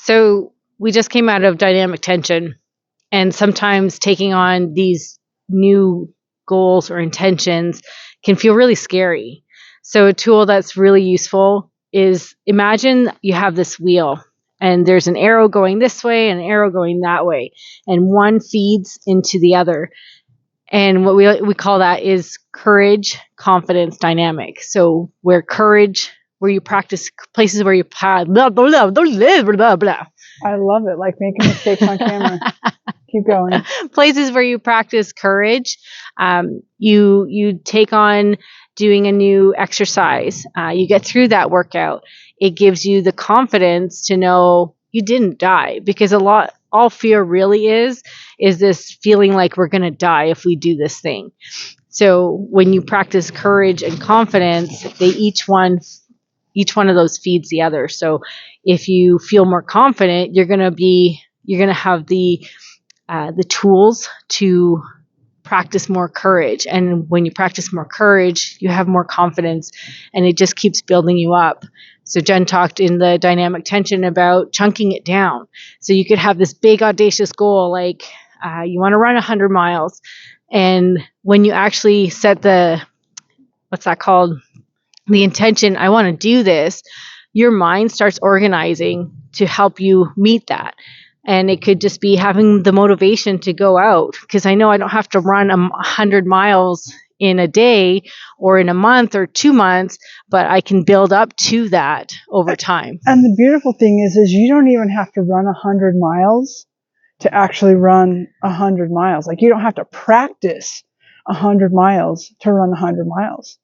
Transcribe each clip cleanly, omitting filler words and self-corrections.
So we just came out of dynamic tension, and sometimes taking on these new goals or intentions can feel really scary. So a tool that's really useful is, imagine you have this wheel and there's an arrow going this way and an arrow going that way, and one feeds into the other. And what we call that is courage, confidence, dynamic. So where courage, where you practice, places where you blah, blah, blah, blah, blah, blah. I love it. Like making mistakes on camera. Keep going. Places where you practice courage. You take on doing a new exercise. You get through that workout. It gives you the confidence to know you didn't die, because all fear really is this feeling like we're going to die if we do this thing. So when you practice courage and confidence, each one of those feeds the other. So if you feel more confident, you're going to have the tools to practice more courage. And when you practice more courage, you have more confidence, and it just keeps building you up. So Jen talked in the dynamic tension about chunking it down. So you could have this big audacious goal, like you want to run 100 miles. And when you actually set what's that called? The intention, I want to do this, your mind starts organizing to help you meet that. And it could just be having the motivation to go out, because I know I don't have to run 100 miles in a day or in a month or 2 months, but I can build up to that over time. And the beautiful thing is you don't even have to run 100 miles to actually run 100 miles. Like, you don't have to practice 100 miles to run 100 miles.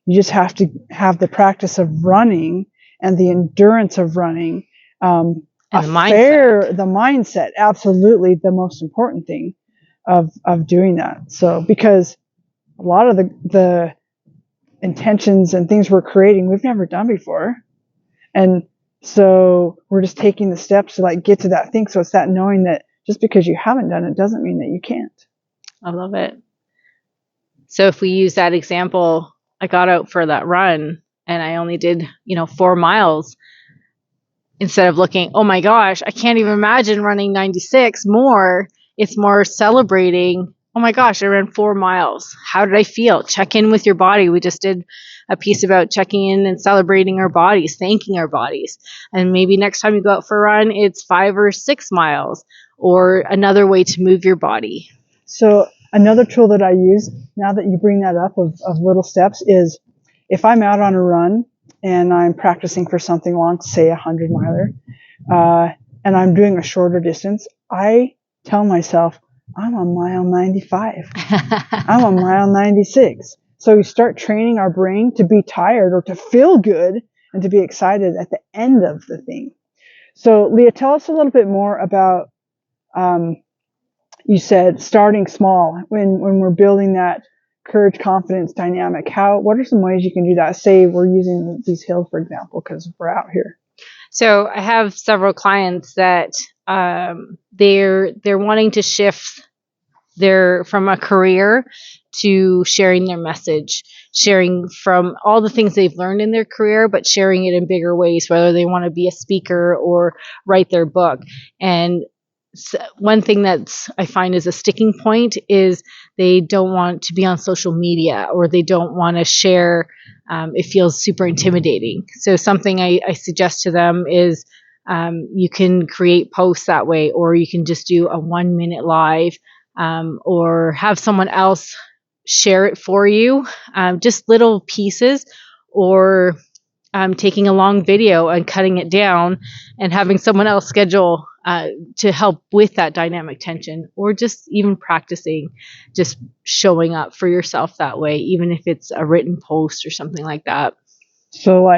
You just have to have the practice of running and the endurance of running. And the mindset, absolutely the most important thing of doing that. So, because a lot of the intentions and things we're creating, we've never done before. And so we're just taking the steps to like get to that thing. So it's that knowing that just because you haven't done it doesn't mean that you can't. I love it. So if we use that example, I got out for that run and I only did, 4 miles. Instead of looking, oh my gosh, I can't even imagine running 96 more. It's more celebrating, oh my gosh, I ran 4 miles. How did I feel? Check in with your body. We just did a piece about checking in and celebrating our bodies, thanking our bodies. And maybe next time you go out for a run, it's 5 or 6 miles, or another way to move your body. So another tool that I use, now that you bring that up of little steps, is if I'm out on a run and I'm practicing for something long, say 100 miler, and I'm doing a shorter distance, I tell myself, I'm on mile 95. I'm on mile 96. So we start training our brain to be tired or to feel good and to be excited at the end of the thing. So Leah, tell us a little bit more about, you said starting small when we're building that courage, confidence dynamic. What are some ways you can do that? Say we're using these hills, for example, because we're out here. So I have several clients that they're wanting to shift from a career to sharing their message, sharing from all the things they've learned in their career, but sharing it in bigger ways, whether they want to be a speaker or write their book. And one thing that I find is a sticking point is they don't want to be on social media, or they don't want to share. It feels super intimidating. So something I suggest to them is you can create posts that way, or you can just do a 1-minute live, or have someone else share it for you, just little pieces, or taking a long video and cutting it down and having someone else schedule to help with that dynamic tension, or just even practicing, just showing up for yourself that way, even if it's a written post or something like that. So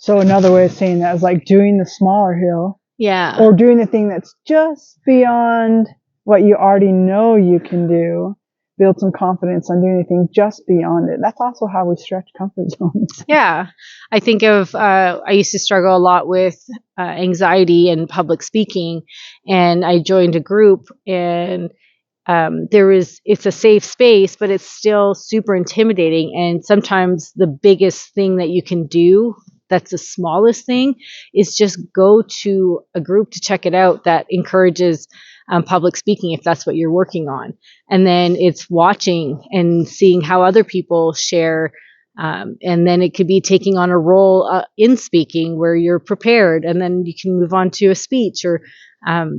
another way of saying that is like doing the smaller hill. Yeah. Or doing the thing that's just beyond what you already know you can do. Build some confidence on doing anything just beyond it. That's also how we stretch comfort zones. Yeah. I think of, I used to struggle a lot with anxiety and public speaking, and I joined a group, and it's a safe space, but it's still super intimidating. And sometimes the biggest thing that you can do that's the smallest thing, is just go to a group to check it out that encourages public speaking, if that's what you're working on. And then it's watching and seeing how other people share. And then it could be taking on a role in speaking where you're prepared, and then you can move on to a speech. Or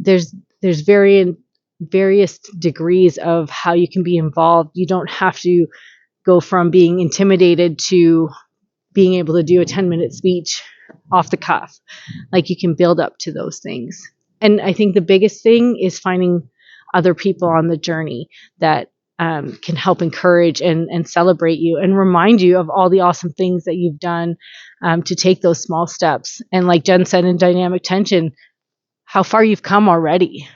there's various degrees of how you can be involved. You don't have to go from being intimidated to being able to do a 10-minute speech off the cuff. Like, you can build up to those things. And I think the biggest thing is finding other people on the journey that can help encourage and celebrate you and remind you of all the awesome things that you've done, to take those small steps. And like Jen said in Dynamic Tension, how far you've come already.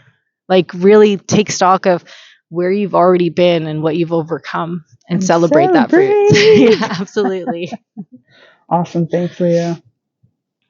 Like, really take stock of where you've already been and what you've overcome, and celebrate that for you. Yeah, absolutely. Awesome. Thanks, Leah.